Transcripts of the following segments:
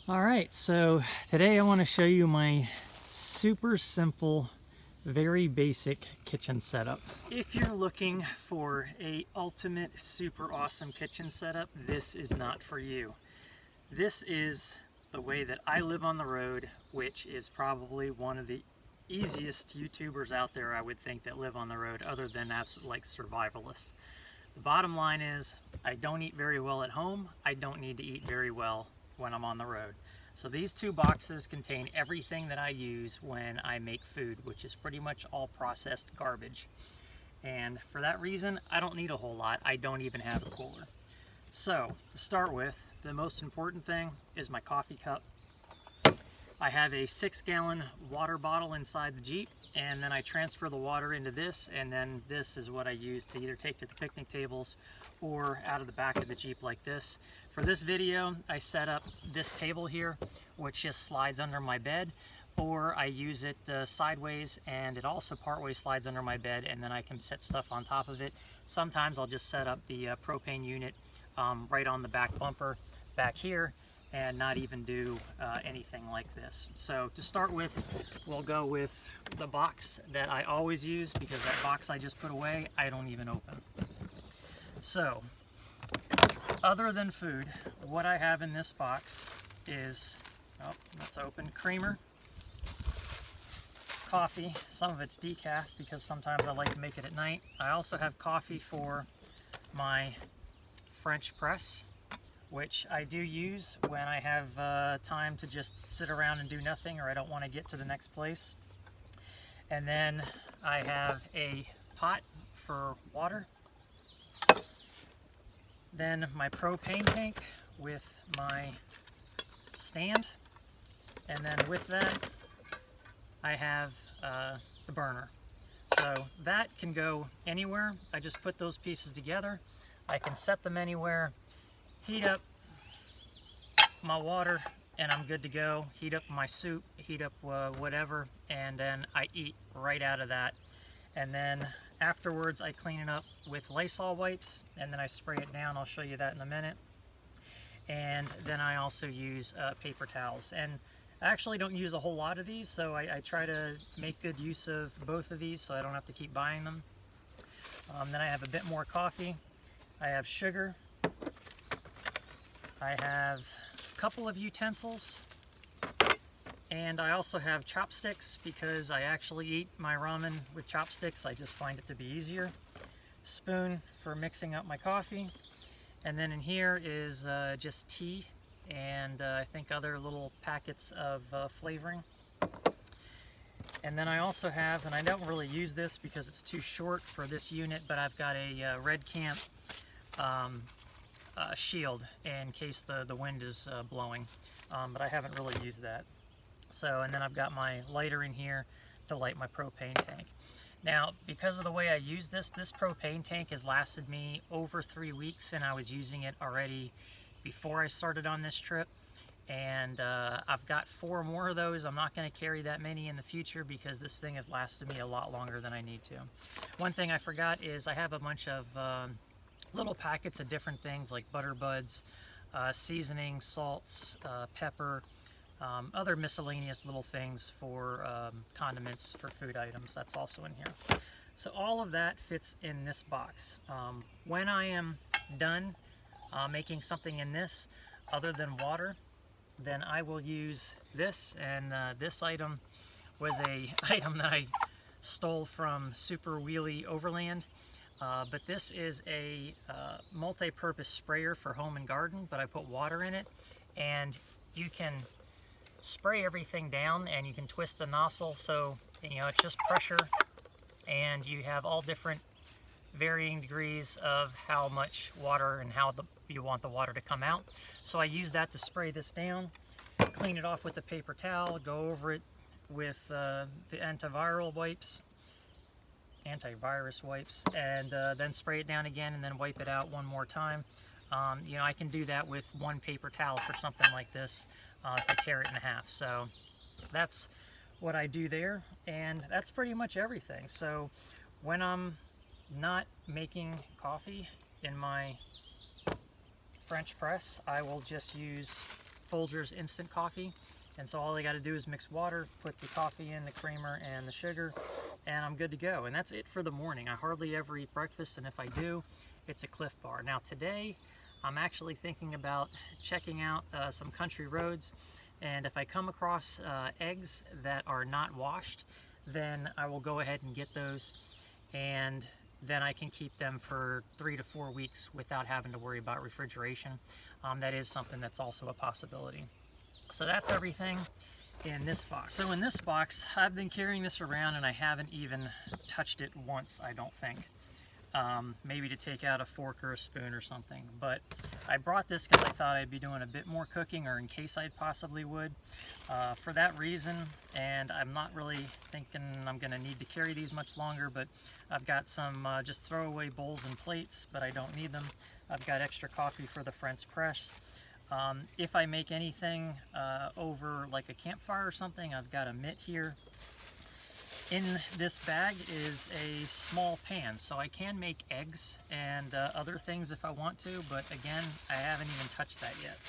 Alright, so today I want to show you my super simple, very basic kitchen setup. If you're looking for a ultimate super awesome kitchen setup, this is not for you. This is the way that I live on the road, which is probably one of the easiest YouTubers out there, I would think, that live on the road, other than absolute like survivalists. The bottom line is, I don't eat very well at home. I don't need to eat very well when I'm on the road. So these two boxes contain everything that I use when I make food, which is pretty much all processed garbage. And for that reason, I don't need a whole lot. I don't even have a cooler. So to start with, the most important thing is my coffee cup. I have a 6-gallon water bottle inside the Jeep, and then I transfer the water into this, and then this is what I use to either take to the picnic tables or out of the back of the Jeep like this. For this video, I set up this table here, which just slides under my bed, or I use it sideways, and it also partway slides under my bed, and then I can set stuff on top of it. Sometimes I'll just set up the propane unit right on the back bumper back here, and not even do anything like this. So to start with, we'll go with the box that I always use, because that box I just put away, I don't even open. So, other than food, what I have in this box is, oh, let's open, creamer, coffee, some of it's decaf because sometimes I like to make it at night. I also have coffee for my French press, which I do use when I have time to just sit around and do nothing, or I don't want to get to the next place. And then I have a pot for water. Then my propane tank with my stand. And then with that, I have the burner. So that can go anywhere. I just put those pieces together. I can set them anywhere, heat up my water, and I'm good to go. Heat up my soup, heat up whatever, and then I eat right out of that. And then afterwards I clean it up with Lysol wipes, and then I spray it down. I'll show you that in a minute. And then I also use paper towels. And I actually don't use a whole lot of these, so I try to make good use of both of these so I don't have to keep buying them. Then I have a bit more coffee. I have sugar. I have a couple of utensils, and I also have chopsticks because I actually eat my ramen with chopsticks. I just find it to be easier. Spoon for mixing up my coffee, and then in here is just tea and I think other little packets of flavoring. And then I also have, and I don't really use this because it's too short for this unit, but I've got a Red Camp shield in case the wind is blowing, but I haven't really used that. So, and then I've got my lighter in here to light my propane tank. Now, because of the way I use this propane tank has lasted me over 3 weeks, and I was using it already before I started on this trip. And I've got 4 more of those. I'm not going to carry that many in the future because this thing has lasted me a lot longer than I need to. One thing I forgot is I have a bunch of little packets of different things like butter buds, seasoning, salts, pepper, other miscellaneous little things for condiments for food items. That's also in here. So all of that fits in this box. When I am done making something in this other than water, then I will use this, and this item was a item that I stole from Super Wheelie Overland. But this is a multi-purpose sprayer for home and garden, but I put water in it, and you can spray everything down, and you can twist the nozzle, so you know it's just pressure, and you have all different varying degrees of how much water and how you want the water to come out. So I use that to spray this down, clean it off with the paper towel, go over it with the antivirus wipes, and then spray it down again, and then wipe it out one more time. You know, I can do that with one paper towel for something like this if I tear it in half. So that's what I do there, and that's pretty much everything. So when I'm not making coffee in my French press, I will just use Folgers instant coffee. And so all I got to do is mix water, put the coffee in, the creamer, and the sugar, and I'm good to go. And that's it for the morning. I hardly ever eat breakfast, and if I do, it's a Cliff Bar. Now today, I'm actually thinking about checking out some country roads, and if I come across eggs that are not washed, then I will go ahead and get those, and then I can keep them for 3 to 4 weeks without having to worry about refrigeration. That is something that's also a possibility. So that's everything in this box. So in this box, I've been carrying this around and I haven't even touched it once, I don't think. Maybe to take out a fork or a spoon or something. But I brought this because I thought I'd be doing a bit more cooking, or in case I possibly would. For that reason, and I'm not really thinking I'm going to need to carry these much longer, but I've got some just throwaway bowls and plates, but I don't need them. I've got extra coffee for the French press. If I make anything over like a campfire or something, I've got a mitt here. In this bag is a small pan, so I can make eggs and other things if I want to, but again, I haven't even touched that yet.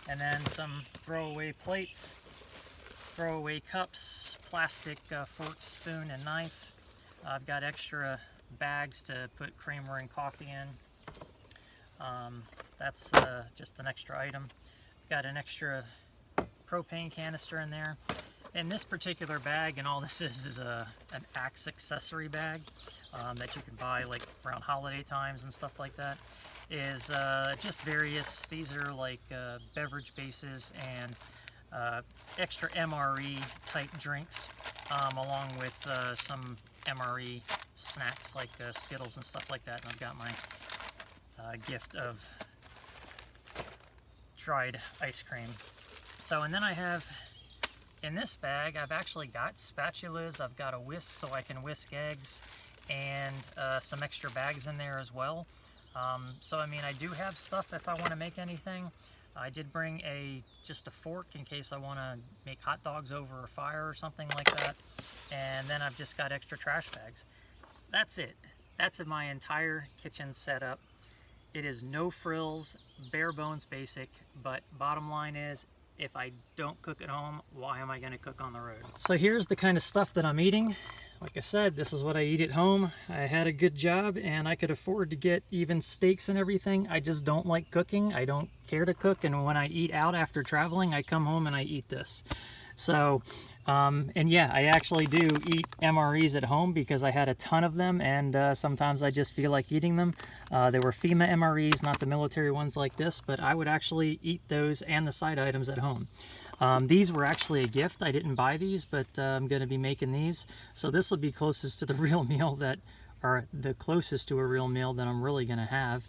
And then some throwaway plates, throwaway cups, plastic fork, spoon, and knife. I've got extra bags to put creamer and coffee in. That's just an extra item. Got an extra propane canister in there. In this particular bag, and all this is an Axe accessory bag that you can buy like around holiday times and stuff like that, is just various, these are like beverage bases and extra MRE type drinks, along with some MRE snacks like Skittles and stuff like that. And I've got my gift of dried ice cream. So, and then I have in this bag, I've actually got spatulas, I've got a whisk so I can whisk eggs, and some extra bags in there as well. So I mean, I do have stuff if I want to make anything. I did bring just a fork in case I want to make hot dogs over a fire or something like that. And then I've just got extra trash bags. That's it. That's my entire kitchen setup. It is no frills, bare bones basic, but bottom line is, if I don't cook at home, why am I going to cook on the road? So here's the kind of stuff that I'm eating. Like I said, this is what I eat at home. I had a good job and I could afford to get even steaks and everything. I just don't like cooking. I don't care to cook, and when I eat out after traveling, I come home and I eat this. So, and yeah, I actually do eat MREs at home because I had a ton of them, and sometimes I just feel like eating them. They were FEMA MREs, not the military ones like this, but I would actually eat those and the side items at home. These were actually a gift. I didn't buy these, but I'm going to be making these. So this will be closest to the real meal or the closest to a real meal that I'm really going to have.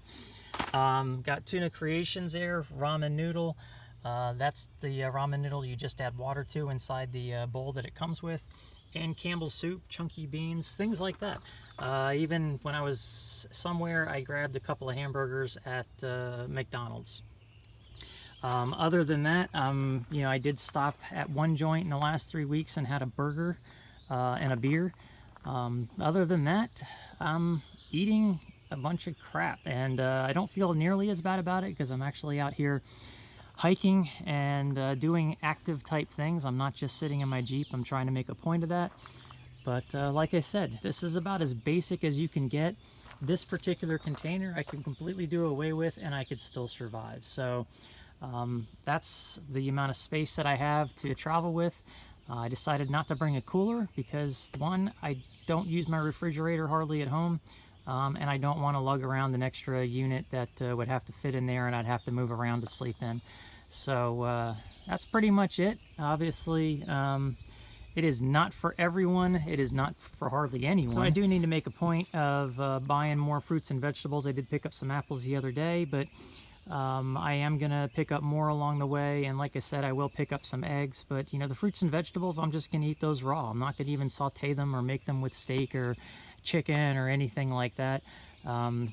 Got Tuna Creations there, ramen noodle. That's the ramen noodle you just add water to inside the bowl that it comes with. And Campbell's soup, chunky beans, things like that. Even when I was somewhere, I grabbed a couple of hamburgers at McDonald's. Other than that, you know, I did stop at one joint in the last 3 weeks and had a burger and a beer. Other than that, I'm eating a bunch of crap, and I don't feel nearly as bad about it because I'm actually out here hiking and doing active type things. I'm not just sitting in my Jeep. I'm trying to make a point of that. But like I said, this is about as basic as you can get. This particular container I could completely do away with and I could still survive. So that's the amount of space that I have to travel with. I decided not to bring a cooler because, one, I don't use my refrigerator hardly at home, and I don't want to lug around an extra unit that would have to fit in there and I'd have to move around to sleep in. So that's pretty much it. Obviously, it is not for everyone. It is not for hardly anyone. So I do need to make a point of buying more fruits and vegetables. I did pick up some apples the other day, but I am gonna pick up more along the way, and like I said, I will pick up some eggs. But you know, the fruits and vegetables, I'm just gonna eat those raw. I'm not gonna even saute them or make them with steak or chicken or anything like that.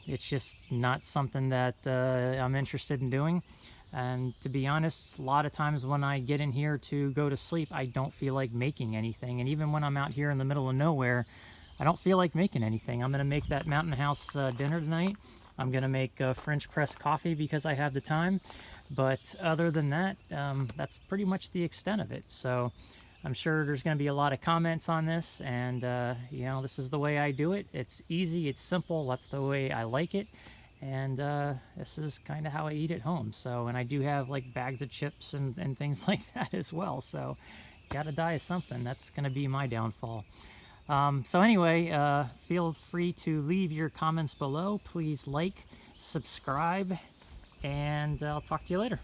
It's just not something that I'm interested in doing. And to be honest, a lot of times when I get in here to go to sleep, I don't feel like making anything. And even when I'm out here in the middle of nowhere, I don't feel like making anything. I'm gonna make that Mountain House dinner tonight. I'm gonna make French press coffee because I have the time. But other than that, that's pretty much the extent of it. So I'm sure there's going to be a lot of comments on this, and you know, this is the way I do it. It's easy, it's simple, that's the way I like it, and this is kind of how I eat at home. So, and I do have like bags of chips and things like that as well, so gotta die of something. That's going to be my downfall. So anyway, feel free to leave your comments below. Please like, subscribe, and I'll talk to you later.